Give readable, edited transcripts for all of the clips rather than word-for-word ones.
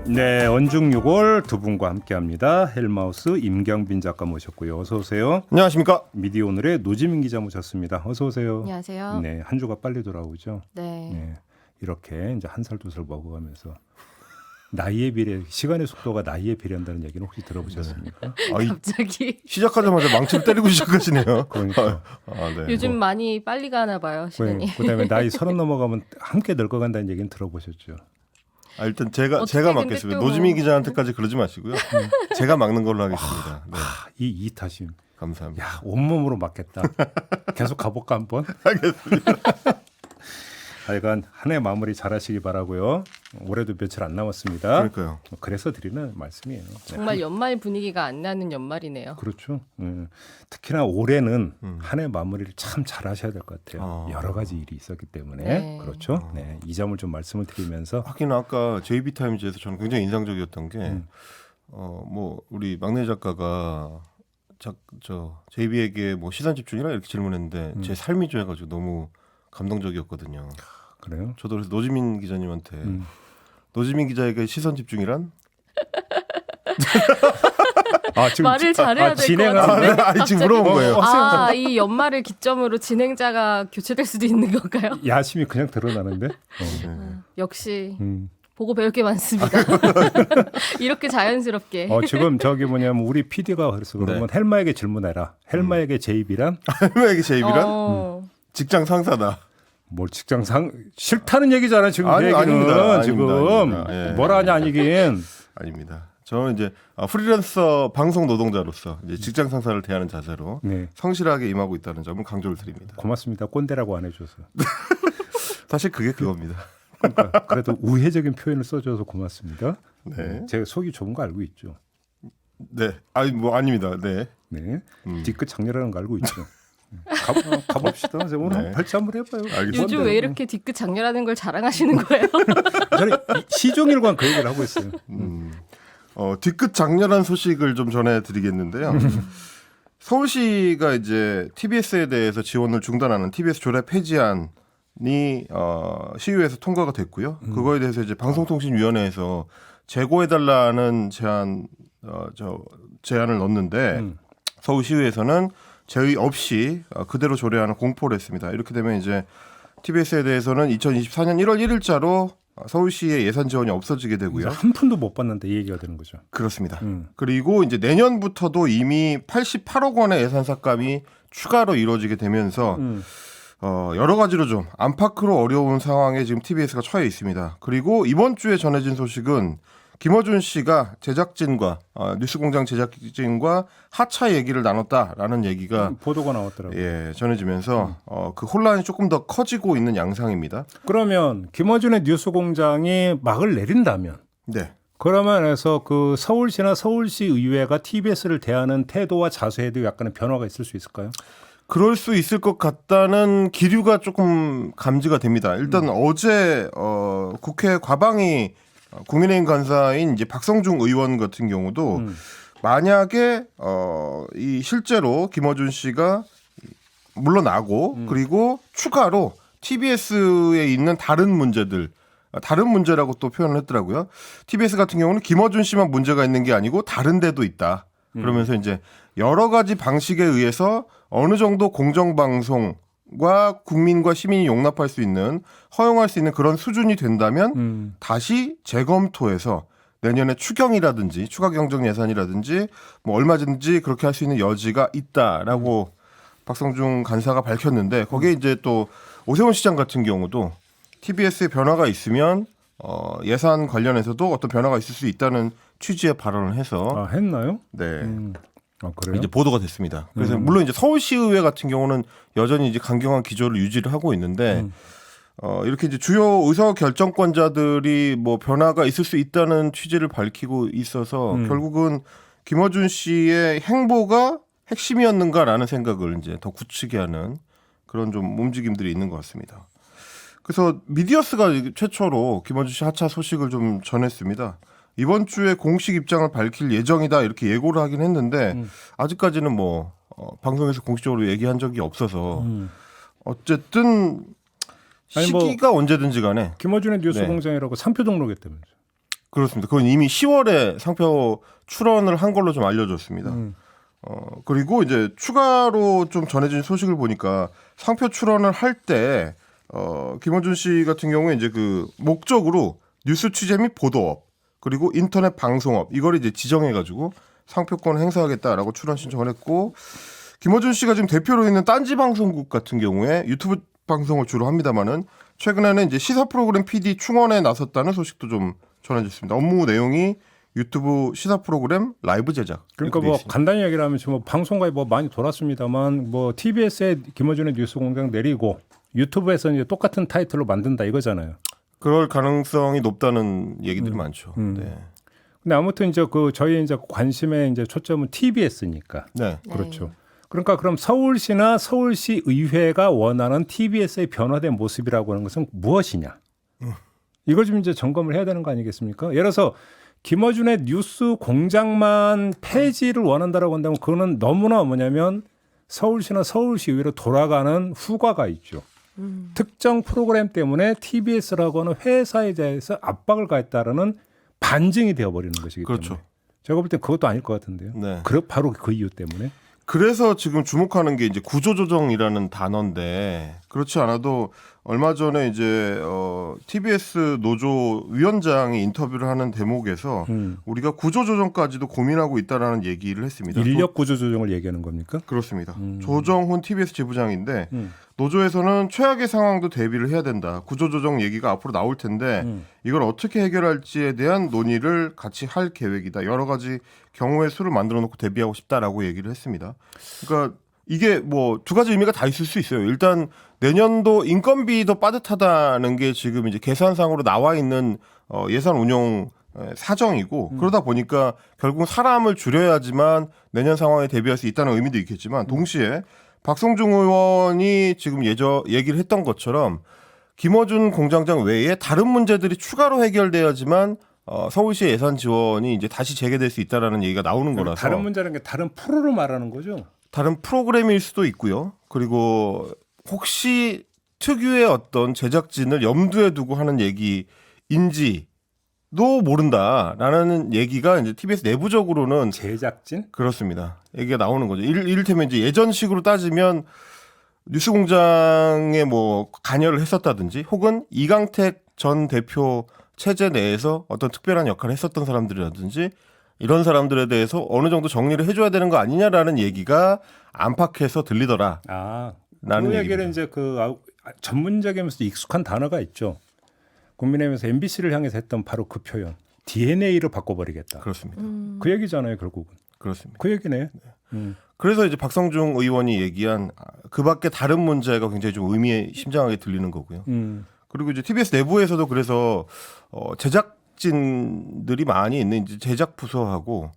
네, 언중유골 두 분과 함께합니다. 헬마우스 임경빈 작가 모셨고요. 어서 오세요. 안녕하십니까. 미디어 오늘의 노지민 기자 모셨습니다. 어서 오세요. 안녕하세요. 네, 한 주가 빨리 돌아오죠. 네. 네, 이렇게 이제 한 살 두 살 먹어가면서 나이에 비례 시간의 속도가 나이에 비례한다는 얘기는 혹시 들어보셨습니까? 갑자기 시작하자마자 망치를 때리고 시작하시네요. 그러니까 네. 요즘 많이 빨리 가나 봐요, 시간이. 그다음에 나이 30 넘어가면 함께 늙어간다는 얘기는 들어보셨죠? 일단 제가 근데 막겠습니다. 또 노지민 기자한테까지 그러지 마시고요. 제가 막는 걸로 하겠습니다. 네. 이 탓임. 감사합니다. 야, 온몸으로 맞겠다. 계속 가볼까 한번? 알겠습니다. 하여간 한 해 마무리 잘하시기 바라고요. 올해도 며칠 안 남았습니다. 그러니까요. 그래서 드리는 말씀이에요. 네. 정말 연말 분위기가 안 나는 연말이네요. 그렇죠. 특히나 올해는 한 해 마무리를 참 잘하셔야 될 것 같아요. 여러 가지 일이 있었기 때문에 네. 그렇죠. 네, 이 점을 좀 말씀을 드리면서 하긴 아까 JB타임즈에서 저는 굉장히 인상적이었던 게 뭐 우리 막내 작가가 저 JB에게 뭐 시선 집중이라 이렇게 질문했는데 제 삶이죠 해가지고 너무 감동적이었거든요. 그래요. 저도 그래서 노지민 기자님한테 노지민 기자에게 시선 집중이란? 지금 말을 잘해야 될 것 같은데. 아니, 지금 물어본 거예요. 이 연말을 기점으로 진행자가 교체될 수도 있는 건가요? 야심이 그냥 드러나는데. 역시 음. 보고 배울 게 많습니다. 이렇게 자연스럽게. 지금 저기 뭐냐면 우리 PD가 그래서 그러면 헬마에게 질문해라. 헬마에게 제입이란 할머니에게 제입이란? 직장 상사다. 뭘 직장상 싫다는 얘기잖아 지금. 아니, 얘기는 아닙니다. 지금 아닙니다. 예. 뭐라 하냐 아니긴. 아닙니다. 저는 이제 프리랜서 방송 노동자로서 이제 직장 상사를 대하는 자세로 네. 성실하게 임하고 있다는 점을 강조를 드립니다. 고맙습니다. 꼰대라고 안 해줘서. 사실 그게 그겁니다. 그러니까 그래도 우회적인 표현을 써줘서 고맙습니다. 네. 제가 속이 좁은 거 알고 있죠. 네. 아니 뭐 아닙니다. 네. 네. 뒤끝 장렬하는 거 알고 있죠. 가봅시다. 오늘 네. 발치 한번 해봐요. 알겠습니다. 요즘 왜 이렇게 뒤끝 장렬하는 걸 자랑하시는 거예요? 저는 시종일관 그 얘기를 하고 있어요. 뒤끝 장렬한 소식을 좀 전해드리겠는데요. 서울시가 이제 TBS에 대해서 지원을 중단하는 TBS 조례 폐지안이 시의회에서 통과가 됐고요. 그거에 대해서 이제 방송통신위원회에서 재고해달라는 제안을 넣었는데 서울시의회에서는 제의 없이 그대로 조례안을 공포를 했습니다. 이렇게 되면 이제 TBS에 대해서는 2024년 1월 1일자로 서울시의 예산 지원이 없어지게 되고요. 한 푼도 못 받는데 이 얘기가 되는 거죠. 그렇습니다. 그리고 이제 내년부터도 이미 88억 원의 예산 삭감이 추가로 이루어지게 되면서 여러 가지로 좀 안팎으로 어려운 상황에 지금 TBS가 처해 있습니다. 그리고 이번 주에 전해진 소식은 김어준 씨가 제작진과 뉴스공장 제작진과 하차 얘기를 나눴다라는 얘기가 보도가 나왔더라고요. 예, 전해지면서 그 혼란이 조금 더 커지고 있는 양상입니다. 그러면 김어준의 뉴스공장이 막을 내린다면 네. 그러면 해서 그 서울시나 서울시 의회가 TBS를 대하는 태도와 자세에도 약간의 변화가 있을 수 있을까요? 그럴 수 있을 것 같다는 기류가 조금 감지가 됩니다. 일단 어제 국회 과방위 국민의힘 간사인 이제 박성중 의원 같은 경우도 만약에 이 실제로 김어준 씨가 물러나고 그리고 추가로 TBS에 있는 다른 문제라고 또 표현을 했더라고요. TBS 같은 경우는 김어준 씨만 문제가 있는 게 아니고 다른 데도 있다. 그러면서 이제 여러 가지 방식에 의해서 어느 정도 공정방송과 국민과 시민이 용납할 수 있는 허용할 수 있는 그런 수준이 된다면 다시 재검토해서 내년에 추경이라든지 추가 경정 예산이라든지 뭐 얼마든지 그렇게 할 수 있는 여지가 있다라고 박성중 간사가 밝혔는데 거기에 이제 또 오세훈 시장 같은 경우도 TBS의 변화가 있으면 예산 관련해서도 어떤 변화가 있을 수 있다는 취지의 발언을 해서 했나요? 네. 그래요? 이제 보도가 됐습니다. 그래서 물론 이제 서울시의회 같은 경우는 여전히 이제 강경한 기조를 유지를 하고 있는데 이렇게 이제 주요 의사 결정권자들이 뭐 변화가 있을 수 있다는 취지를 밝히고 있어서 결국은 김어준 씨의 행보가 핵심이었는가라는 생각을 이제 더 굳히게 하는 그런 좀 움직임들이 있는 것 같습니다. 그래서 미디어스가 최초로 김어준 씨 하차 소식을 좀 전했습니다. 이번 주에 공식 입장을 밝힐 예정이다 이렇게 예고를 하긴 했는데 아직까지는 뭐 방송에서 공식적으로 얘기한 적이 없어서 어쨌든 시기가 언제든지 간에 김어준의 뉴스공장이라고 3표 등록했다면서요. 그렇습니다. 그건 이미 10월에 상표 출원을 한 걸로 좀 알려졌습니다. 그리고 이제 추가로 좀 전해진 소식을 보니까 상표 출원을 할 때 김어준 씨 같은 경우에 이제 그 목적으로 뉴스 취재 및 보도업 그리고 인터넷 방송업 이걸 이제 지정해가지고 상표권 행사하겠다라고 출원 신청을 했고 김어준 씨가 지금 대표로 있는 딴지 방송국 같은 경우에 유튜브 방송을 주로 합니다만은 최근에는 이제 시사 프로그램 PD 충원에 나섰다는 소식도 좀 전해졌습니다. 업무 내용이 유튜브 시사 프로그램 라이브 제작. 그러니까 뭐 간단히 얘기를 하면 지금 뭐 방송가에 뭐 많이 돌았습니다만 뭐 TBS에 김어준의 뉴스공장 내리고 유튜브에서 이제 똑같은 타이틀로 만든다 이거잖아요. 그럴 가능성이 높다는 얘기들이 많죠. 네. 근데 아무튼 이제 그 저희 이제 관심의 이제 초점은 TBS니까. 네. 그렇죠. 그러니까 그럼 서울시나 서울시 의회가 원하는 TBS의 변화된 모습이라고 하는 것은 무엇이냐? 이걸 좀 이제 점검을 해야 되는 거 아니겠습니까? 예를 들어서 김어준의 뉴스 공장만 폐지를 원한다라고 한다면 그거는 너무나 뭐냐면 서울시나 서울시 의회로 돌아가는 후과가 있죠. 특정 프로그램 때문에 TBS라고 하는 회사에 대해서 압박을 가했다라는 반증이 되어버리는 것이기 때문에. 그렇죠. 제가 볼 때 그것도 아닐 것 같은데요. 네. 바로 그 이유 때문에. 그래서 지금 주목하는 게 이제 구조조정이라는 단어인데 그렇지 않아도 얼마 전에 이제 TBS 노조 위원장이 인터뷰를 하는 대목에서 우리가 구조조정까지도 고민하고 있다라는 얘기를 했습니다. 인력 구조조정을 얘기하는 겁니까? 그렇습니다. 조정훈 TBS 지부장인데 노조에서는 최악의 상황도 대비를 해야 된다. 구조조정 얘기가 앞으로 나올 텐데 이걸 어떻게 해결할지에 대한 논의를 같이 할 계획이다. 여러 가지 경우의 수를 만들어 놓고 대비하고 싶다라고 얘기를 했습니다. 그러니까 이게 뭐 두 가지 의미가 다 있을 수 있어요. 일단 내년도 인건비도 빠듯하다는 게 지금 이제 계산상으로 나와 있는 예산 운용 사정이고 그러다 보니까 결국 사람을 줄여야지만 내년 상황에 대비할 수 있다는 의미도 있겠지만 동시에 박성중 의원이 지금 얘기를 했던 것처럼 김어준 공장장 외에 다른 문제들이 추가로 해결돼야지만 서울시 예산 지원이 이제 다시 재개될 수 있다라는 얘기가 나오는 거라서 다른 문제라는 게 다른 프로를 말하는 거죠. 다른 프로그램일 수도 있고요. 그리고 혹시 특유의 어떤 제작진을 염두에 두고 하는 얘기인지도 모른다라는 얘기가 이제 TBS 내부적으로는 제작진? 그렇습니다. 얘기가 나오는 거죠. 이를테면 이제 예전식으로 따지면 뉴스공장에 뭐 관여를 했었다든지 혹은 이강택 전 대표 체제 내에서 어떤 특별한 역할을 했었던 사람들이라든지 이런 사람들에 대해서 어느 정도 정리를 해줘야 되는 거 아니냐라는 얘기가 안팎에서 들리더라. 그 얘기는 이제 전문적이면서 익숙한 단어가 있죠. 국민의힘에서 MBC를 향해서 했던 바로 그 표현. DNA를 바꿔버리겠다. 그렇습니다. 그 얘기잖아요, 결국은. 그렇습니다. 그 얘기네. 그래서 이제 박성중 의원이 얘기한 그 밖에 다른 문제가 굉장히 좀 의미심장하게 들리는 거고요. 그리고 이제 TBS 내부에서도 그래서 제작진들이 많이 있는 이제 제작 부서하고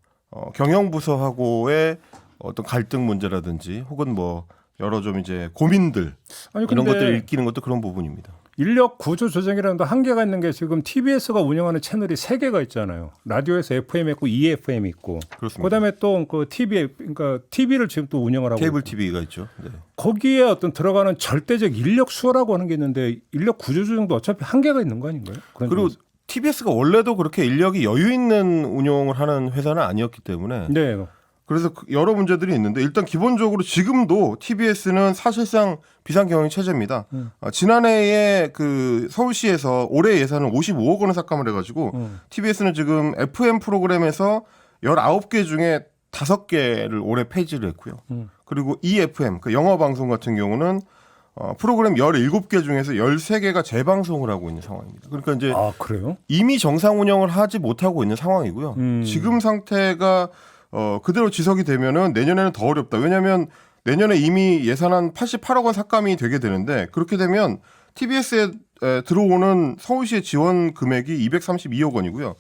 경영 부서하고의 어떤 갈등 문제라든지 혹은 뭐 여러 좀 이제 고민들 이런 것들을 읽히는 것도 그런 부분입니다. 인력 구조 조정이라는 데 한계가 있는 게 지금 TBS가 운영하는 채널이 3개가 있잖아요. 라디오에서 FM 있고 EFM 있고. 그렇습니다. 그다음에 또 그 TV 그러니까 TV를 지금 또 운영을 하고 케이블 있고. TV가 있죠. 네. 거기에 어떤 들어가는 절대적 인력 수라고 하는 게 있는데 인력 구조 조정도 어차피 한계가 있는 거 아닌가요? 그리고 TBS가 원래도 그렇게 인력이 여유 있는 운영을 하는 회사는 아니었기 때문에 네. 그래서 여러 문제들이 있는데 일단 기본적으로 지금도 TBS는 사실상 비상경영 체제입니다. 지난해에 그 서울시에서 올해 예산을 55억 원을 삭감을 해가지고 TBS는 지금 FM 프로그램에서 19개 중에 5개를 올해 폐지를 했고요. 그리고 EFM 그 영어 방송 같은 경우는 프로그램 17개 중에서 13개가 재방송을 하고 있는 상황입니다. 그러니까 이제 그래요? 이미 정상 운영을 하지 못하고 있는 상황이고요. 지금 상태가 그대로 지속이 되면은 내년에는 더 어렵다. 왜냐하면 내년에 이미 예산한 88억 원 삭감이 되게 되는데 그렇게 되면 TBS에 들어오는 서울시의 지원 금액이 232억 원이고요.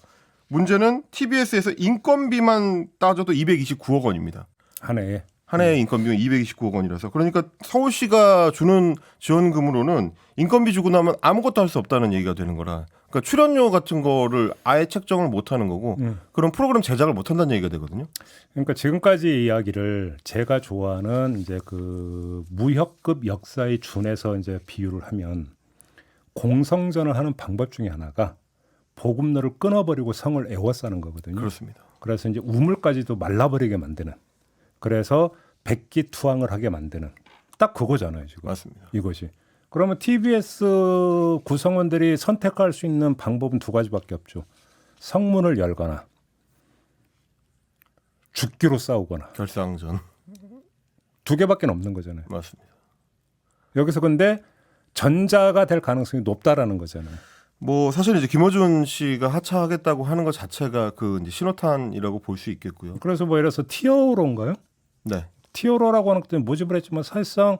문제는 TBS에서 인건비만 따져도 229억 원입니다. 한 해에. 한 해의 인건비는 229억 원이라서 그러니까 서울시가 주는 지원금으로는 인건비 주고 나면 아무것도 할 수 없다는 얘기가 되는 거라. 그러니까 출연료 같은 거를 아예 책정을 못 하는 거고 그런 프로그램 제작을 못 한다는 얘기가 되거든요. 그러니까 지금까지 이야기를 제가 좋아하는 이제 그 무역급 역사에 준해서 이제 비유를 하면 공성전을 하는 방법 중에 하나가 보급로를 끊어버리고 성을 에워싸는 거거든요. 그렇습니다. 그래서 이제 우물까지도 말라버리게 만드는. 그래서 백기투항을 하게 만드는. 딱 그거잖아요, 지금. 맞습니다. 이것이. 그러면 TBS 구성원들이 선택할 수 있는 방법은 두 가지밖에 없죠. 성문을 열거나 죽기로 싸우거나 결상전. 두 개밖에 없는 거잖아요. 맞습니다. 여기서 근데 전자가 될 가능성이 높다라는 거잖아요. 뭐 사실 이제 김어준 씨가 하차하겠다고 하는 것 자체가 그 이제 신호탄이라고 볼 수 있겠고요. 그래서 뭐 예를 들어서 티어로인가요? 네. 티어로라고 하는 것도 모집을 했지만 사실상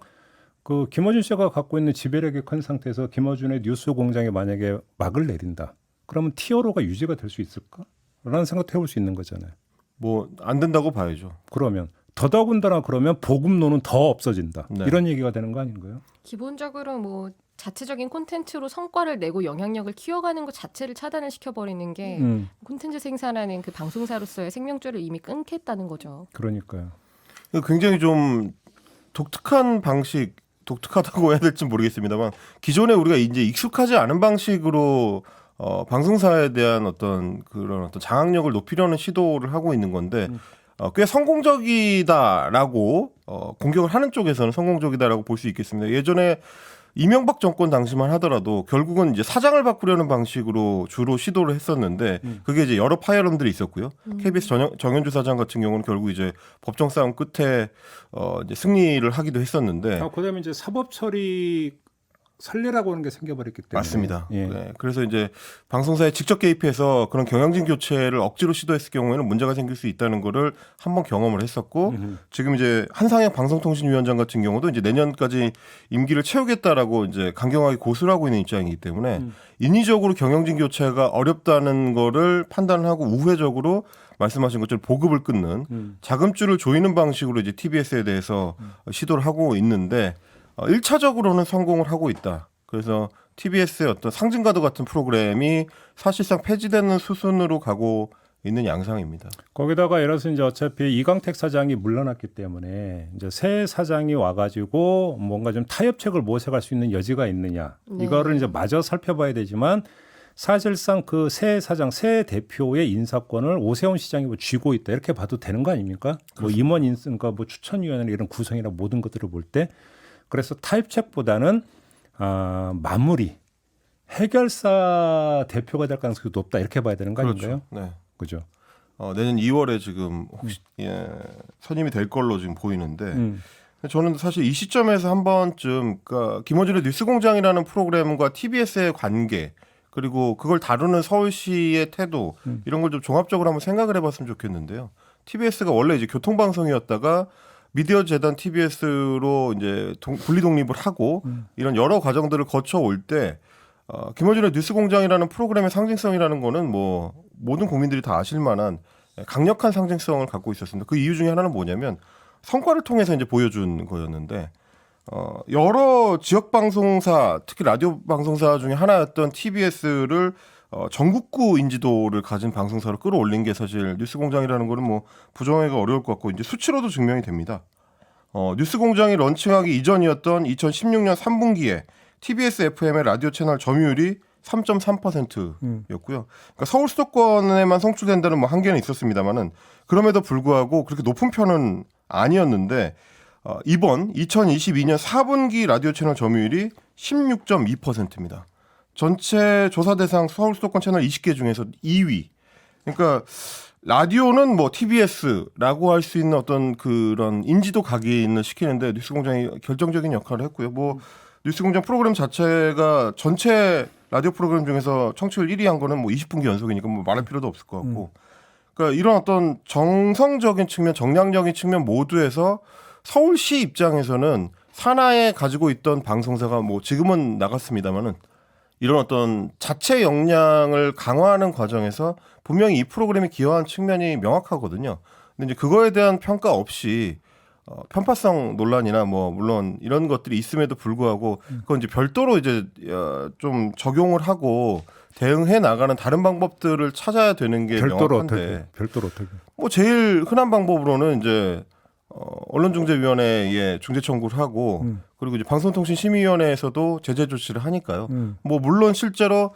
그 김어준 씨가 갖고 있는 지배력이 큰 상태에서 김어준의 뉴스 공장에 만약에 막을 내린다. 그러면 티어로가 유지가 될 수 있을까? 라는 생각도 해볼 수 있는 거잖아요. 뭐 안 된다고 봐야죠. 그러면 더더군다나 그러면 보급로는 더 없어진다. 네. 이런 얘기가 되는 거 아닌가요? 기본적으로 뭐 자체적인 콘텐츠로 성과를 내고 영향력을 키워가는 것 자체를 차단을 시켜버리는 게 콘텐츠 생산하는 그 방송사로서의 생명줄을 이미 끊겠다는 거죠. 그러니까요. 굉장히 좀 독특한 방식, 독특하다고 해야 될지 모르겠습니다만 기존에 우리가 이제 익숙하지 않은 방식으로 방송사에 대한 어떤 그런 어떤 장악력을 높이려는 시도를 하고 있는 건데 꽤 성공적이다라고 공격을 하는 쪽에서는 성공적이다라고 볼 수 있겠습니다. 예전에 이명박 정권 당시만 하더라도 결국은 이제 사장을 바꾸려는 방식으로 주로 시도를 했었는데 그게 이제 여러 파열음들이 있었고요. KBS 정현주 사장 같은 경우는 결국 이제 법정 싸움 끝에 이제 승리를 하기도 했었는데 그다음에 이제 사법 처리 선례라고 하는 게 생겨버렸기 때문에 맞습니다. 예. 네, 그래서 이제 방송사에 직접 개입해서 그런 경영진 교체를 억지로 시도했을 경우에는 문제가 생길 수 있다는 거를 한번 경험을 했었고 지금 이제 한상혁 방송통신위원장 같은 경우도 이제 내년까지 임기를 채우겠다라고 이제 강경하게 고수를 하고 있는 입장이기 때문에 인위적으로 경영진 교체가 어렵다는 거를 판단하고 우회적으로 말씀하신 것처럼 보급을 끊는 자금줄을 조이는 방식으로 이제 TBS에 대해서 시도를 하고 있는데 1차적으로는 성공을 하고 있다. 그래서 TBS의 어떤 상징가도 같은 프로그램이 사실상 폐지되는 수순으로 가고 있는 양상입니다. 거기다가 예를 들어서 이제 어차피 이광택 사장이 물러났기 때문에 이제 새 사장이 와가지고 뭔가 좀 타협책을 모색할 수 있는 여지가 있느냐 네. 이거를 이제 마저 살펴봐야 되지만 사실상 그 새 사장, 새 대표의 인사권을 오세훈 시장이 뭐 쥐고 있다 이렇게 봐도 되는 거 아닙니까? 뭐 임원 인선과 뭐 추천위원회 이런 구성이나 모든 것들을 볼 때 그래서 타협책보다는 마무리 해결사 대표가 될 가능성이 높다 이렇게 봐야 되는 거 아닌가요? 네. 그죠? 내년 2월에 지금 혹시 선임이 될 걸로 지금 보이는데 저는 사실 이 시점에서 한 번쯤 그러니까 김어준의 뉴스공장이라는 프로그램과 TBS의 관계 그리고 그걸 다루는 서울시의 태도 이런 걸 좀 종합적으로 한번 생각을 해봤으면 좋겠는데요. TBS가 원래 이제 교통방송이었다가 미디어 재단 TBS로 이제 분리 독립을 하고 이런 여러 과정들을 거쳐 올 때 김어준의 뉴스공장이라는 프로그램의 상징성이라는 거는 뭐 모든 국민들이 다 아실 만한 강력한 상징성을 갖고 있었습니다. 그 이유 중에 하나는 뭐냐면 성과를 통해서 이제 보여준 거였는데 여러 지역 방송사 특히 라디오 방송사 중에 하나였던 TBS를 전국구 인지도를 가진 방송사로 끌어올린 게 사실 뉴스공장이라는 거는 뭐 부정하기가 어려울 것 같고 이제 수치로도 증명이 됩니다. 뉴스공장이 런칭하기 이전이었던 2016년 3분기에 TBS FM의 라디오 채널 점유율이 3.3%였고요. 그러니까 서울 수도권에만 송출된다는 뭐 한계는 있었습니다만은 그럼에도 불구하고 그렇게 높은 편은 아니었는데 이번 2022년 4분기 라디오 채널 점유율이 16.2%입니다. 전체 조사 대상 서울 수도권 채널 20개 중에서 2위. 그러니까 라디오는 뭐 TBS라고 할 수 있는 어떤 그런 인지도 각인을 시키는데 뉴스공장이 결정적인 역할을 했고요. 뭐 뉴스공장 프로그램 자체가 전체 라디오 프로그램 중에서 청취율 1위 한 거는 뭐 20분기 연속이니까 뭐 말할 필요도 없을 것 같고. 그러니까 이런 어떤 정성적인 측면, 정량적인 측면 모두에서 서울시 입장에서는 산하에 가지고 있던 방송사가 뭐 지금은 나갔습니다만은 이런 어떤 자체 역량을 강화하는 과정에서 분명히 이 프로그램이 기여한 측면이 명확하거든요. 근데 이제 그거에 대한 평가 없이 편파성 논란이나 뭐 물론 이런 것들이 있음에도 불구하고 그건 이제 별도로 이제 좀 적용을 하고 대응해 나가는 다른 방법들을 찾아야 되는 게 별도로 명확한데 별도로 어떻게? 뭐 제일 흔한 방법으로는 이제 언론중재위원회에 중재 청구를 하고 그리고 이제 방송통신심의위원회에서도 제재 조치를 하니까요. 뭐 물론 실제로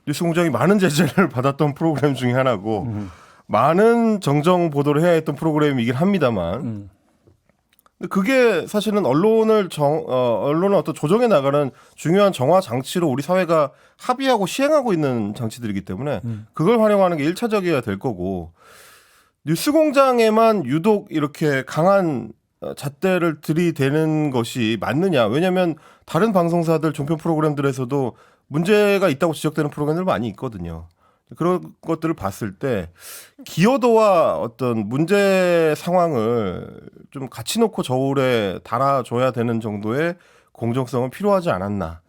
뉴스공장이 많은 제재를 받았던 프로그램 중에 하나고 많은 정정 보도를 해야 했던 프로그램이긴 합니다만 근데 그게 사실은 언론을 언론을 어떤 조정해 나가는 중요한 정화 장치로 우리 사회가 합의하고 시행하고 있는 장치들이기 때문에 그걸 활용하는 게 1차적이어야 될 거고 뉴스공장에만 유독 이렇게 강한 잣대를 들이대는 것이 맞느냐. 왜냐하면 다른 방송사들 종편 프로그램들에서도 문제가 있다고 지적되는 프로그램들 많이 있거든요. 그런 것들을 봤을 때 기여도와 어떤 문제 상황을 좀 같이 놓고 저울에 달아줘야 되는 정도의 공정성은 필요하지 않았나.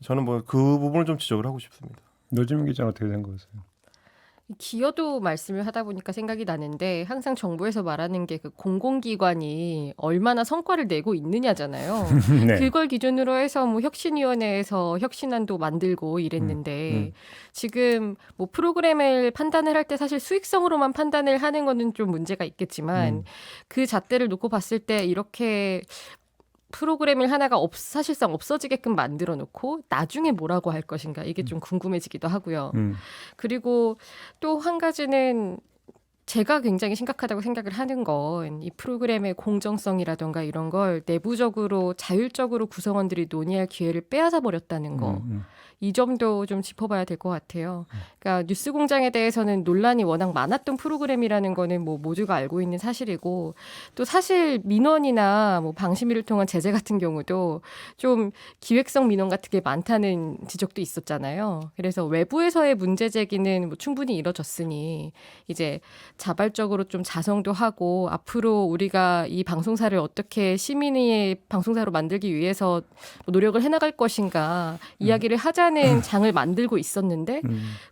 저는 뭐 그 부분을 좀 지적을 하고 싶습니다. 노지민 기자는 어떻게 생각하세요? 기여도 말씀을 하다 보니까 생각이 나는데 항상 정부에서 말하는 게 그 공공기관이 얼마나 성과를 내고 있느냐잖아요. 네. 그걸 기준으로 해서 뭐 혁신위원회에서 혁신안도 만들고 이랬는데 지금 뭐 프로그램을 판단을 할 때 사실 수익성으로만 판단을 하는 거는 좀 문제가 있겠지만 그 잣대를 놓고 봤을 때 이렇게 프로그램을 하나가 사실상 없어지게끔 만들어 놓고 나중에 뭐라고 할 것인가 이게 좀 궁금해지기도 하고요. 그리고 또 한 가지는 제가 굉장히 심각하다고 생각을 하는 건 이 프로그램의 공정성이라던가 이런 걸 내부적으로 자율적으로 구성원들이 논의할 기회를 빼앗아 버렸다는 거. 이 점도 좀 짚어봐야 될 것 같아요. 그러니까 뉴스공장에 대해서는 논란이 워낙 많았던 프로그램이라는 거는 뭐 모두가 알고 있는 사실이고 또 사실 민원이나 뭐 방심위를 통한 제재 같은 경우도 좀 기획성 민원 같은 게 많다는 지적도 있었잖아요. 그래서 외부에서의 문제 제기는 뭐 충분히 이뤄졌으니 이제 자발적으로 좀 자성도 하고 앞으로 우리가 이 방송사를 어떻게 시민의 방송사로 만들기 위해서 노력을 해나갈 것인가 이야기를 하자는 장을 만들고 있었는데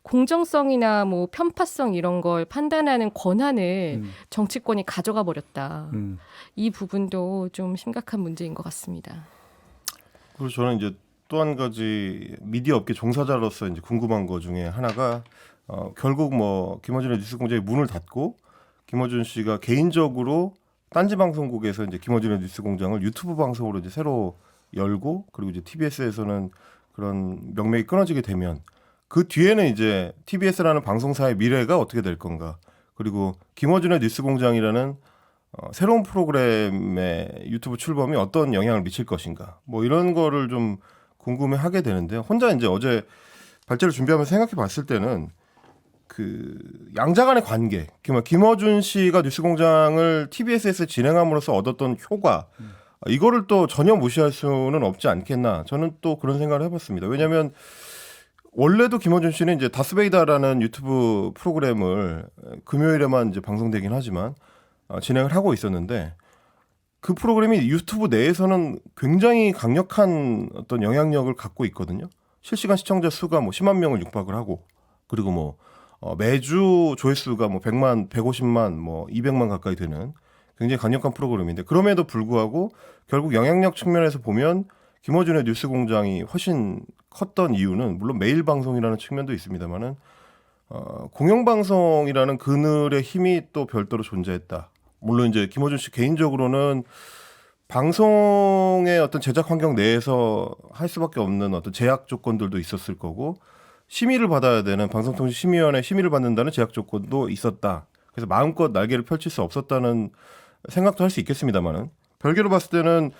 공정성이나 뭐 편파성 이런 걸 판단하는 권한을 정치권이 가져가 버렸다. 이 부분도 좀 심각한 문제인 것 같습니다. 그리고 저는 이제 또 한 가지 미디어 업계 종사자로서 이제 궁금한 거 중에 하나가 결국 뭐 김어준의 뉴스공장이 문을 닫고 김어준 씨가 개인적으로 딴지 방송국에서 이제 김어준의 뉴스공장을 유튜브 방송으로 이제 새로 열고 그리고 이제 TBS에서는 그런 명맥이 끊어지게 되면 그 뒤에는 이제 TBS라는 방송사의 미래가 어떻게 될 건가 그리고 김어준의 뉴스공장이라는 새로운 프로그램의 유튜브 출범이 어떤 영향을 미칠 것인가 뭐 이런 거를 좀 궁금해하게 되는데요. 혼자 이제 어제 발제를 준비하면서 생각해 봤을 때는 그 양자 간의 관계, 김어준 씨가 뉴스공장을 TBS에서 진행함으로써 얻었던 효과 이거를 또 전혀 무시할 수는 없지 않겠나 저는 또 그런 생각을 해봤습니다. 왜냐하면 원래도 김어준 씨는 이제 다스베이다라는 유튜브 프로그램을 금요일에만 이제 방송되긴 하지만 진행을 하고 있었는데 그 프로그램이 유튜브 내에서는 굉장히 강력한 어떤 영향력을 갖고 있거든요. 실시간 시청자 수가 뭐 10만 명을 육박을 하고 그리고 뭐 매주 조회수가 뭐 100만, 150만, 뭐 200만 가까이 되는 굉장히 강력한 프로그램인데 그럼에도 불구하고 결국 영향력 측면에서 보면 김어준의 뉴스공장이 훨씬 컸던 이유는 물론 매일 방송이라는 측면도 있습니다만은 공영방송이라는 그늘의 힘이 또 별도로 존재했다. 물론 이제 김어준 씨 개인적으로는 방송의 어떤 제작 환경 내에서 할 수밖에 없는 어떤 제약 조건들도 있었을 거고 심의를 받아야 되는 방송통신심의위원회 심의를 받는다는 제약 조건도 있었다. 그래서 마음껏 날개를 펼칠 수 없었다는 생각도 할 수 있겠습니다만은 별개로 봤을 때는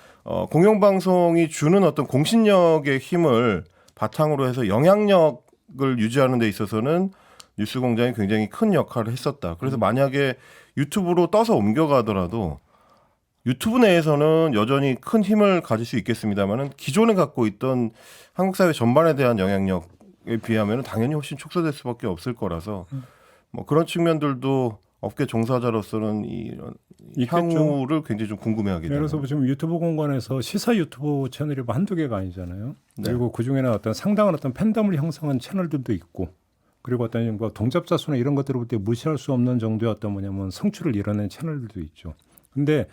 공영방송이 주는 어떤 공신력의 힘을 바탕으로 해서 영향력을 유지하는 데 있어서는 뉴스공장이 굉장히 큰 역할을 했었다. 그래서 만약에 유튜브로 떠서 옮겨가더라도 유튜브 내에서는 여전히 큰 힘을 가질 수 있겠습니다만은 기존에 갖고 있던 한국 사회 전반에 대한 영향력에 비하면 당연히 훨씬 축소될 수밖에 없을 거라서 뭐 그런 측면들도 업계 종사자로서는 이런 향후를 굉장히 좀 궁금해하게 돼요. 예를 들어서 지금 유튜브 공간에서 시사 유튜브 채널이 뭐 한두 개가 아니잖아요. 네. 그리고 그 중에는 어떤 상당한 어떤 팬덤을 형성한 채널들도 있고, 그리고 어떤 뭐 동접자 수나 이런 것들을 볼 때 무시할 수 없는 정도의 어떤 뭐냐면 성취를 이뤄낸 채널들도 있죠. 근데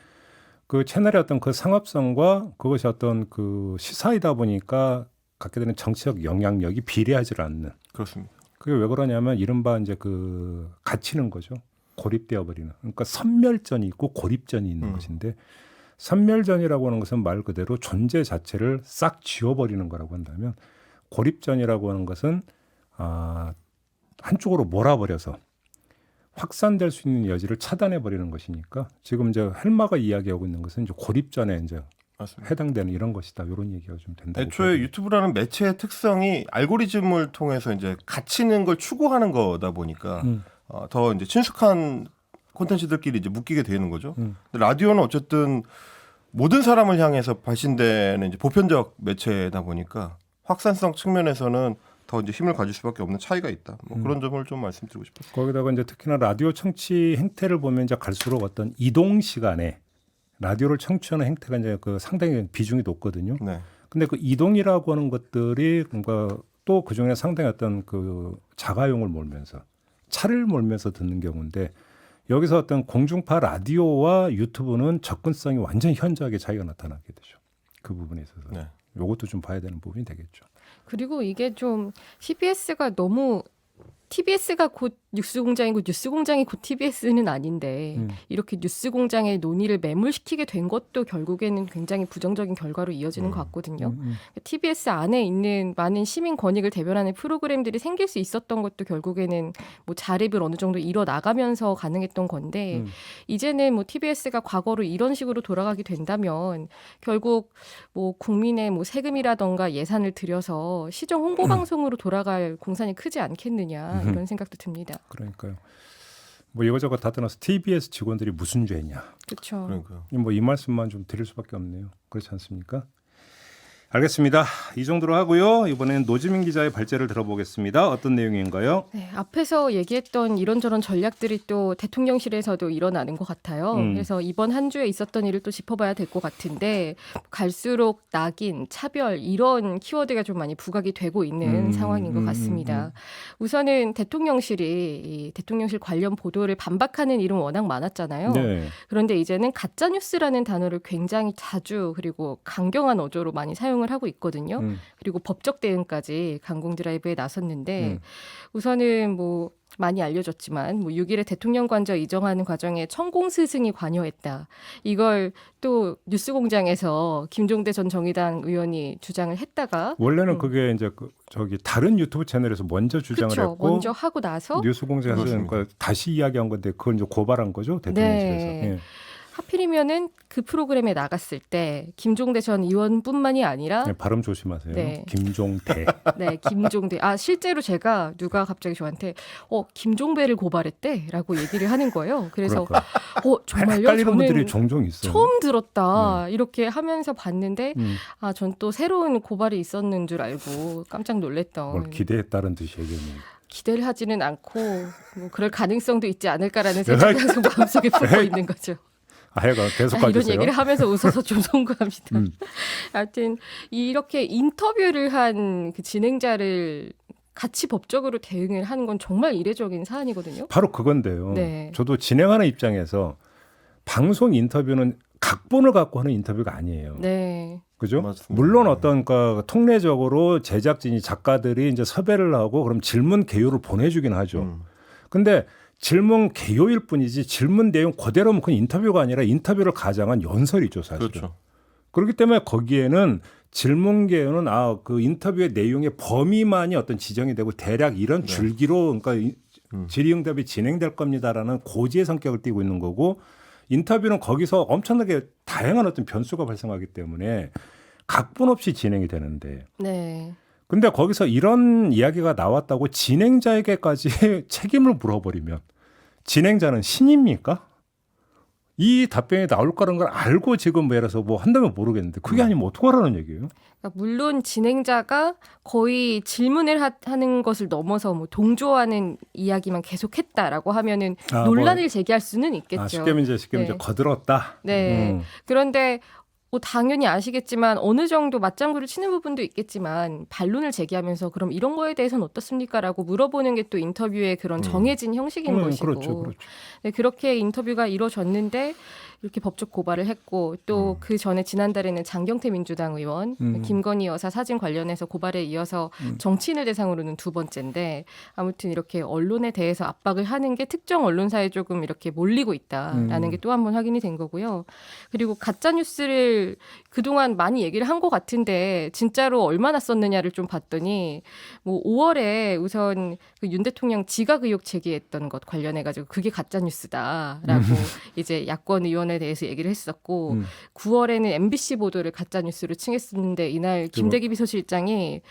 그 채널의 어떤 그 상업성과 그것이 어떤 그 시사이다 보니까 갖게 되는 정치적 영향력이 비례하지 않는. 그렇습니다. 그게 왜 그러냐면 이른바 이제 그 갇히는 거죠. 고립되어 버리는. 그러니까 선멸전이 있고 고립전이 있는 것인데 선멸전이라고 하는 것은 말 그대로 존재 자체를 싹 지워버리는 거라고 한다면 고립전이라고 하는 것은 한쪽으로 몰아버려서 확산될 수 있는 여지를 차단해 버리는 것이니까 지금 이제 헬마가 이야기하고 있는 것은 이제 고립전에 이제 맞습니다. 해당되는 이런 것이다. 이런 얘기가 좀 된다고. 애초에 보거든요. 유튜브라는 매체의 특성이 알고리즘을 통해서 이제 갇히는 걸 추구하는 거다 보니까 더 이제 친숙한 콘텐츠들끼리 이제 묶이게 되는 거죠. 근데 라디오는 어쨌든 모든 사람을 향해서 발신되는 이제 보편적 매체다 보니까 확산성 측면에서는 더 이제 힘을 가질 수밖에 없는 차이가 있다. 뭐 그런 점을 좀 말씀드리고 싶었어요. 거기다가 이제 특히나 라디오 청취 행태를 보면 이제 갈수록 어떤 이동 시간에 라디오를 청취하는 행태가 이제 그 상당히 비중이 높거든요. 네. 근데 그 이동이라고 하는 것들이 뭔가 또 그중에 상당히 어떤 그 자가용을 몰면서 차를 몰면서 듣는 경우인데 여기서 어떤 공중파 라디오와 유튜브는 접근성이 완전히 현저하게 차이가 나타나게 되죠. 그 부분에 있어서. 네. 이것도 좀 봐야 되는 부분이 되겠죠. 그리고 이게 좀 TBS가 너무 TBS가 곧 뉴스공장이고 뉴스공장이 곧 TBS는 아닌데 이렇게 뉴스공장의 논의를 매몰시키게 된 것도 결국에는 굉장히 부정적인 결과로 이어지는 것 같거든요. TBS 안에 있는 많은 시민 권익을 대변하는 프로그램들이 생길 수 있었던 것도 결국에는 뭐 자립을 어느 정도 이뤄 나가면서 가능했던 건데 이제는 뭐 TBS가 과거로 이런 식으로 돌아가게 된다면 결국 뭐 국민의 뭐 세금이라던가 예산을 들여서 시정 홍보 방송으로 돌아갈 공산이 크지 않겠느냐 이런 생각도 듭니다. 그러니까요. 뭐 이거저거 다 떠나서 TBS 직원들이 무슨 죄냐. 그렇죠. 그러니까요. 뭐 이 말씀만 좀 드릴 수밖에 없네요. 그렇지 않습니까? 알겠습니다. 이 정도로 하고요. 이번에는 노지민 기자의 발제를 들어보겠습니다. 어떤 내용인가요? 네, 앞에서 얘기했던 이런저런 전략들이 또 대통령실에서도 일어나는 것 같아요. 그래서 이번 한 주에 있었던 일을 또 짚어봐야 될 것 같은데 갈수록 낙인, 차별 이런 키워드가 좀 많이 부각이 되고 있는 상황인 것 같습니다. 우선은 대통령실이 이 대통령실 관련 보도를 반박하는 일은 워낙 많았잖아요. 네. 그런데 이제는 가짜뉴스라는 단어를 굉장히 자주 그리고 강경한 어조로 많이 사용을 하고 있거든요. 그리고 법적 대응까지 강공 드라이브에 나섰는데 우선은 뭐 많이 알려졌지만 뭐 6일에 대통령 관저 이정하는 과정에 천공 스승이 관여했다. 이걸 또 뉴스공장에서 김종대 전 정의당 의원이 주장을 했다가 원래는 그게 이제 저기 다른 유튜브 채널에서 먼저 주장을 그쵸, 했고 먼저 하고 나서 뉴스공장에서 그러니까 다시 이야기한 건데 그걸 이제 고발한 거죠 대통령실에서. 네. 예. 하필이면은 그 프로그램에 나갔을 때 김종대 전 의원뿐만이 아니라 네, 발음 조심하세요. 네. 김종대. 네, 김종대. 실제로 제가 누가 갑자기 저한테 김종배를 고발했대라고 얘기를 하는 거예요. 그래서 그럴까. 정말요? 헷갈리는 분들이 저는 종종 있어요. 처음 들었다. 이렇게 하면서 봤는데 전 또 새로운 고발이 있었는 줄 알고 깜짝 놀랐던. 뭘 기대했다는 듯이 얘기했네요. 기대를 하지는 않고 뭐 그럴 가능성도 있지 않을까라는 생각이 계속 마음속에 품고 있는 거죠. 하여간 계속 이런 가주세요. 얘기를 하면서 웃어서 좀 송구합니다. 하여튼 이렇게 인터뷰를 한 그 진행자를 같이 법적으로 대응을 하는 건 정말 이례적인 사안이거든요. 바로 그건데요. 네. 저도 진행하는 입장에서 방송 인터뷰는 각본을 갖고 하는 인터뷰가 아니에요. 네. 그죠? 맞습니다. 물론 어떤 그 통례적으로 제작진이 작가들이 이제 섭외를 하고 그럼 질문 개요를 보내주긴 하죠. 근데 질문 개요일 뿐이지 질문 내용 그대로면 그건 인터뷰가 아니라 인터뷰를 가장한 연설이죠, 사실은. 그렇죠. 그렇기 때문에 거기에는 질문 개요는 그 인터뷰의 내용의 범위만이 어떤 지정이 되고 대략 이런 줄기로 그러니까 질의응답이 진행될 겁니다라는 고지의 성격을 띠고 있는 거고 인터뷰는 거기서 엄청나게 다양한 어떤 변수가 발생하기 때문에 각본 없이 진행이 되는데 네. 근데 거기서 이런 이야기가 나왔다고 진행자에게까지 책임을 물어버리면 진행자는 신입니까? 이 답변이 나올 거라는 걸 알고 지금 뭐 예를 들어서 뭐 한다면 모르겠는데 그게 아니면 어떡하라는 얘기예요? 그러니까 물론 진행자가 거의 질문을 하는 것을 넘어서 뭐 동조하는 이야기만 계속했다라고 하면은 논란을 제기할 수는 있겠죠. 쉽게 이제 네. 거들었다. 네. 그런데 뭐 당연히 아시겠지만 어느 정도 맞장구를 치는 부분도 있겠지만 반론을 제기하면서 그럼 이런 거에 대해서는 어떻습니까라고 물어보는 게 또 인터뷰의 그런 정해진 형식인 것이고 그렇죠. 네, 그렇게 인터뷰가 이루어졌는데 이렇게 법적 고발을 했고 또 그 전에 지난달에는 장경태 민주당 의원, 김건희 여사 사진 관련해서 고발에 이어서 정치인을 대상으로는 두 번째인데 아무튼 이렇게 언론에 대해서 압박을 하는 게 특정 언론사에 조금 이렇게 몰리고 있다라는 게 또 한 번 확인이 된 거고요. 그리고 가짜 뉴스를 그동안 많이 얘기를 한 것 같은데 진짜로 얼마나 썼느냐를 좀 봤더니 뭐 5월에 우선 그 윤 대통령 지각 의혹 제기했던 것 관련해 가지고 그게 가짜 뉴스다라고 이제 야권 의원에 대해서 얘기를 했었고 9월에는 MBC 보도를 가짜 뉴스로 칭했었는데 이날 김대기 비서실장이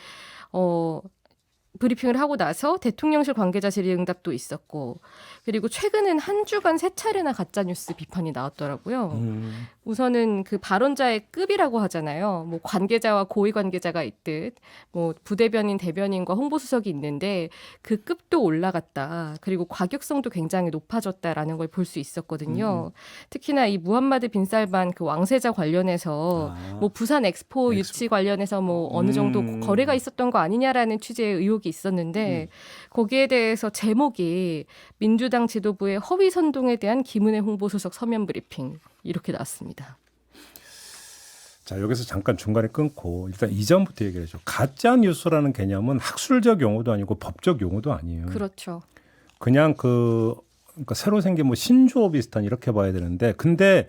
브리핑을 하고 나서 대통령실 관계자 질의응답도 있었고 그리고 최근엔 한 주간 3차례나 가짜뉴스 비판이 나왔더라고요. 우선은 그 발언자의 급이라고 하잖아요. 뭐 관계자와 고위 관계자가 있듯 뭐 부대변인, 대변인과 홍보수석이 있는데 그 급도 올라갔다. 그리고 과격성도 굉장히 높아졌다라는 걸 볼 수 있었거든요. 특히나 이 무함마드 빈살만 그 왕세자 관련해서 뭐 부산 엑스포 유치 관련해서 뭐 어느 정도 거래가 있었던 거 아니냐라는 취지의 의혹이 있었는데 거기에 대해서 제목이 민주당 지도부의 허위 선동에 대한 김은혜 홍보수석 서면 브리핑 이렇게 나왔습니다. 자, 여기서 잠깐 중간에 끊고 일단 이전부터 얘기를 해줘. 가짜 뉴스라는 개념은 학술적 용어도 아니고 법적 용어도 아니에요. 그렇죠. 그냥 그러니까 새로 생긴 뭐 신조어 비슷한 이렇게 봐야 되는데 근데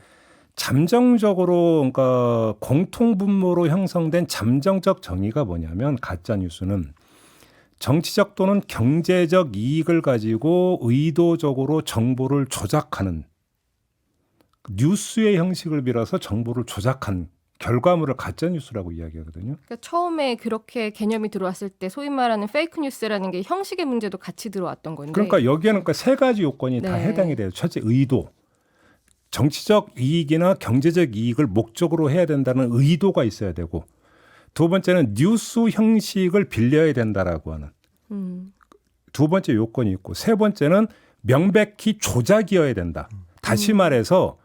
잠정적으로 그러니까 공통분모로 형성된 잠정적 정의가 뭐냐면 가짜 뉴스는 정치적 또는 경제적 이익을 가지고 의도적으로 정보를 조작하는 뉴스의 형식을 빌어서 정보를 조작한 결과물을 가짜 뉴스라고 이야기하거든요. 그러니까 처음에 그렇게 개념이 들어왔을 때 소위 말하는 페이크 뉴스라는 게 형식의 문제도 같이 들어왔던 건데. 그러니까 여기에는 그러니까 세 가지 요건이 다 네. 해당이 돼요. 첫째 의도. 정치적 이익이나 경제적 이익을 목적으로 해야 된다는 의도가 있어야 되고 두 번째는 뉴스 형식을 빌려야 된다라고 하는 두 번째 요건이 있고 세 번째는 명백히 조작이어야 된다. 다시 말해서